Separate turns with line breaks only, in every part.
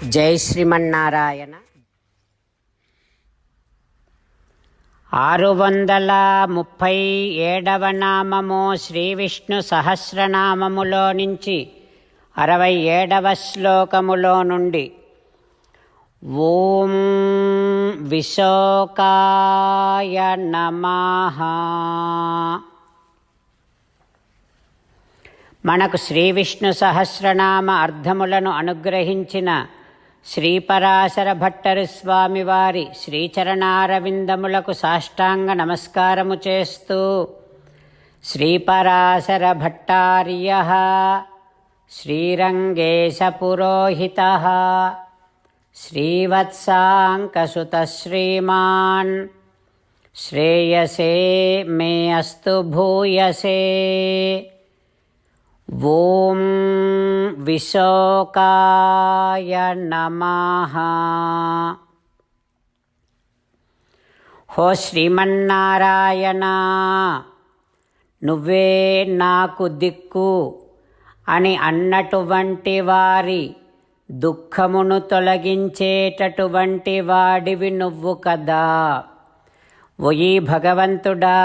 జై శ్రీమన్నారాయణ. 637వ నామము శ్రీ విష్ణు సహస్రనామములో నుంచి 67వ శ్లోకములో నుండి ఓం విశోకాయ నమః. మనకు శ్రీ విష్ణు సహస్రనామ అర్థములను అనుగ్రహించిన శ్రీపరాశర భట్టరు స్వామివారి శ్రీచరణారవిందములకు సాష్టాంగ నమస్కారము చేస్తూ శ్రీపరాశర భట్టార్యః శ్రీరంగేశ పురోహితః శ్రీవత్సాంకసుతః శ్రీమాన్ శ్రేయసే మే అస్తు భూయసే. ఓం విశోకాయ నమః. హో శ్రీమన్నారాయణ, నువ్వే నాకు దిక్కు అని అన్నటువంటి వారి దుఃఖమును తొలగించేటటువంటి వాడివి నువ్వు కదా. ఓయి భగవంతుడా,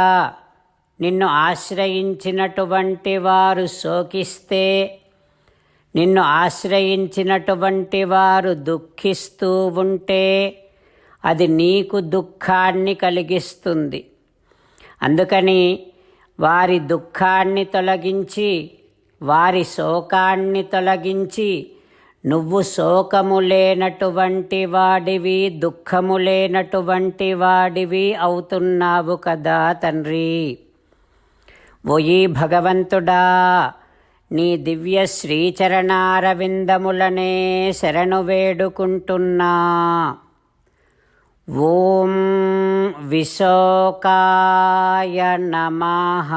నిన్ను ఆశ్రయించినటువంటి వారు శోకిస్తే, నిన్ను ఆశ్రయించినటువంటి వారు దుఃఖిస్తూ ఉంటే అది నీకు దుఃఖాన్ని కలిగిస్తుంది. అందుకని వారి దుఃఖాన్ని తొలగించి, వారి శోకాన్ని తొలగించి, నువ్వు శోకము లేనటువంటి వాడివి, దుఃఖము లేనటువంటి వాడివి అవుతున్నావు కదా తండ్రి. ఓయి భగవంతుడా, నీ దివ్య శ్రీచరణారవిందములనే శరణు వేడుకుంటున్నా. ఓం విశోకాయ నమః.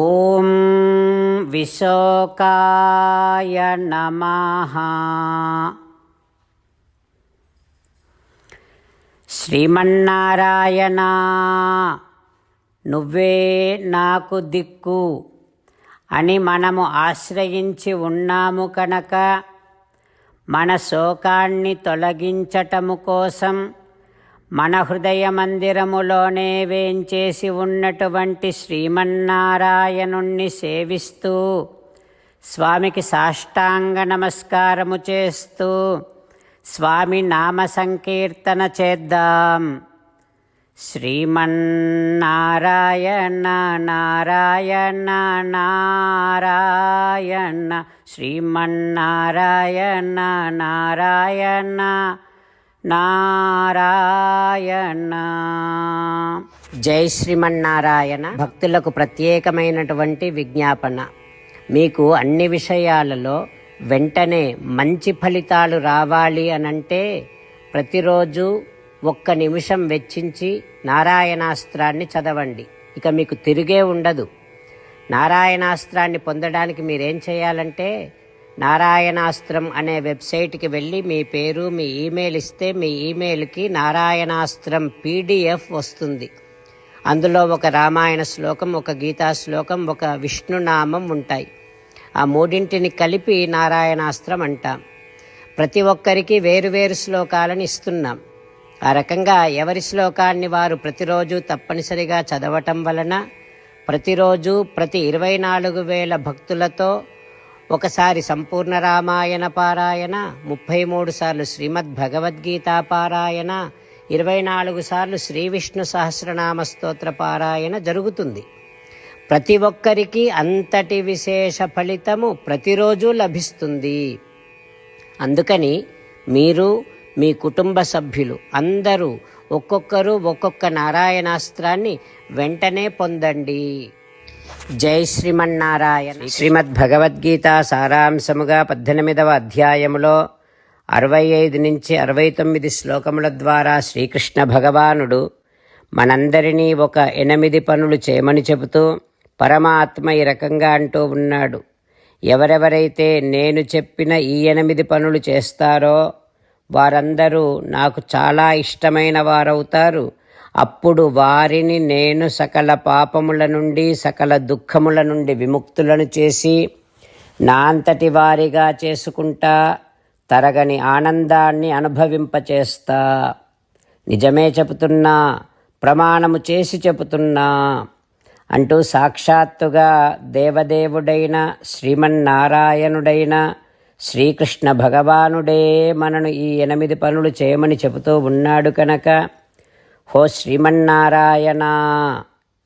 ఓం విశోకాయ నమః. శ్రీమన్నారాయణ, నువ్వే నాకు దిక్కు అని మనము ఆశ్రయించి ఉన్నాము కనుక మన శోకాన్ని తొలగించటము కోసం మన హృదయ మందిరములోనే వేంచేసి ఉన్నటువంటి శ్రీమన్నారాయణుణ్ణి సేవిస్తూ స్వామికి సాష్టాంగ నమస్కారము చేస్తూ స్వామి నామ సంకీర్తన చేద్దాం. శ్రీమన్నారాయణ నారాయణ నారాయణ, శ్రీమన్నారాయణ నారాయణ నారాయణ. జై శ్రీమన్నారాయణ. భక్తులకు ప్రత్యేకమైనటువంటి విజ్ఞాపన. మీకు అన్ని విషయాలలో వెంటనే మంచి ఫలితాలు రావాలి అనంటే ప్రతిరోజు 1 నిమిషం వెచ్చించి నారాయణాస్త్రాన్ని చదవండి. ఇక మీకు తిరిగే ఉండదు. నారాయణాస్త్రాన్ని పొందడానికి మీరేం చేయాలంటే నారాయణాస్త్రం అనే వెబ్సైట్కి వెళ్ళి మీ పేరు, మీ ఈమెయిల్ ఇస్తే మీ ఈమెయిల్కి నారాయణాస్త్రం PDF వస్తుంది. అందులో ఒక రామాయణ శ్లోకం, ఒక గీతా శ్లోకం, ఒక విష్ణునామం ఉంటాయి. ఆ 3 కలిపి నారాయణాస్త్రం అంటాం. ప్రతి ఒక్కరికి వేరువేరు శ్లోకాలను ఇస్తున్నాం. ఆ రకంగా ఎవరి శ్లోకాన్ని వారు ప్రతిరోజు తప్పనిసరిగా చదవటం వలన ప్రతిరోజు ప్రతి 24,000 భక్తులతో ఒకసారి సంపూర్ణ రామాయణ పారాయణ, 33 సార్లు శ్రీమద్ భగవద్గీత పారాయణ, 24 సార్లు శ్రీ విష్ణు సహస్రనామ స్తోత్ర పారాయణ జరుగుతుంది. ప్రతి ఒక్కరికి అంతటి విశేష ఫలితము ప్రతిరోజు లభిస్తుంది. అందుకని మీరు, మీ కుటుంబ సభ్యులు అందరూ ఒక్కొక్కరు ఒక్కొక్క నారాయణాస్త్రాన్ని వెంటనే పొందండి. జై శ్రీమన్నారాయణ. శ్రీమద్ భగవద్గీత సారాంశముగా 18వ అధ్యాయములో 65 నుంచి 69 శ్లోకముల ద్వారా శ్రీకృష్ణ భగవానుడు మనందరినీ ఒక 8 పనులు చేయమని చెబుతూ పరమాత్మ ఈ రకంగా అంటూ ఉన్నాడు. ఎవరెవరైతే నేను చెప్పిన ఈ 8 పనులు చేస్తారో వారందరూ నాకు చాలా ఇష్టమైన వారవుతారు. అప్పుడు వారిని నేను సకల పాపముల నుండి సకల దుఃఖముల నుండి విముక్తులను చేసి నా అంతటి వారిగా చేసుకుంటా, తరగని ఆనందాన్ని అనుభవింపచేస్తా. నిజమే చెబుతున్నా, ప్రమాణము చేసి చెబుతున్నా అంటూ సాక్షాత్తుగా దేవదేవుడైన శ్రీమన్నారాయణుడైన శ్రీకృష్ణ భగవానుడే మనను ఈ 8 పనులు చేయమని చెబుతూ ఉన్నాడు కనుక, హో శ్రీమన్నారాయణ,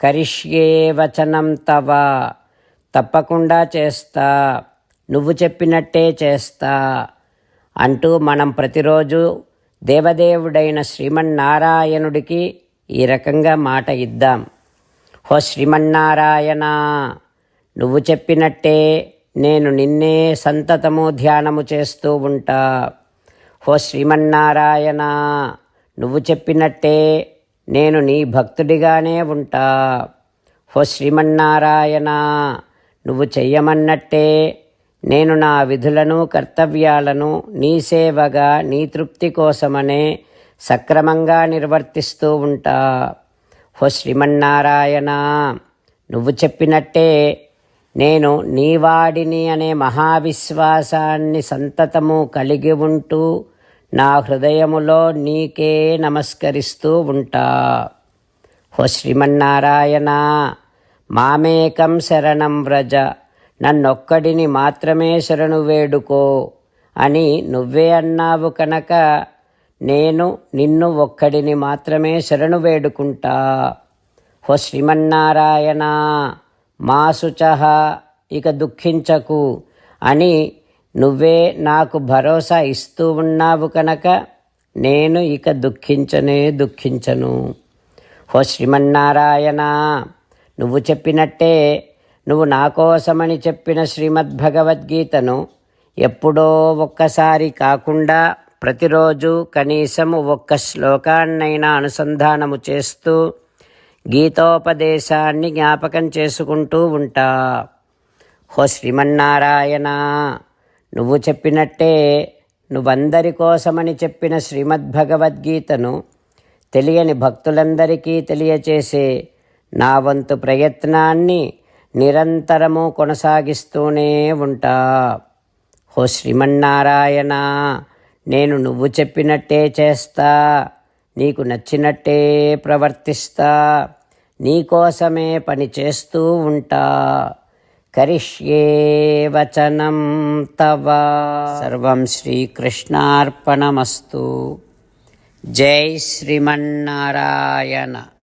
కరిష్యే వచనం తవ, తప్పకుండా చేస్తా, నువ్వు చెప్పినట్టే చేస్తా అంటూ మనం ప్రతిరోజు దేవదేవుడైన శ్రీమన్నారాయణుడికి ఈ రకంగా మాట ఇద్దాం. హో శ్రీమన్నారాయణ, నువ్వు చెప్పినట్టే నేను నిన్నే సంతతము ధ్యానము చేస్తూ ఉంటా. హో శ్రీమన్నారాయణ, నువ్వు చెప్పినట్టే నేను నీ భక్తుడిగానే ఉంటా. హో శ్రీమన్నారాయణ, నువ్వు చెయ్యమన్నట్టే నేను నా విధులను కర్తవ్యాలను నీ సేవగా నీ తృప్తి కోసమనే సక్రమంగా నిర్వర్తిస్తూ ఉంటా. హో శ్రీమన్నారాయణ, నువ్వు చెప్పినట్టే నేను నీవాడిని అనే మహావిశ్వాసాన్ని సంతతము కలిగి ఉంటూ నా హృదయములో నీకే నమస్కరిస్తూ ఉంటా. హో శ్రీమన్నారాయణ, మామేకం శరణం వ్రజ, నన్నొక్కడిని మాత్రమే శరణు వేడుకో అని నువ్వే అన్నావు కనుక నేను నిన్ను ఒక్కడిని మాత్రమే శరణు వేడుకుంటా. హో శ్రీమన్నారాయణ, మా శుచః, ఇక దుఃఖించకు అని నువ్వే నాకు భరోసా ఇస్తూ ఉన్నావు కనుక నేను ఇక దుఃఖించను. హో శ్రీమన్నారాయణ, నువ్వు చెప్పినట్టే నువ్వు నా కోసమని చెప్పిన శ్రీమద్భగవద్గీతను ఎప్పుడో ఒక్కసారి కాకుండా ప్రతిరోజు కనీసము ఒక్క శ్లోకాన్నైనా అనుసంధానము చేస్తూ గీతోపదేశాన్ని జ్ఞాపకం చేసుకుంటూ ఉంటా. హో శ్రీమన్నారాయణ, నువ్వు చెప్పినట్టే నువ్వందరి కోసమని చెప్పిన శ్రీమద్భగవద్గీతను తెలియని భక్తులందరికీ తెలియచేసే నా వంతు ప్రయత్నాన్ని నిరంతరము కొనసాగిస్తూనే ఉంటా. హో శ్రీమన్నారాయణ, నేను నువ్వు చెప్పినట్టే చేస్తా, నీకు నచ్చినట్టే ప్రవర్తిస్తా, నీకోసమే పని చేస్తూ ఉంటా. కరిష్యే వచనం తవ. సర్వం శ్రీకృష్ణార్పణమస్తు. జై శ్రీమన్నారాయణ.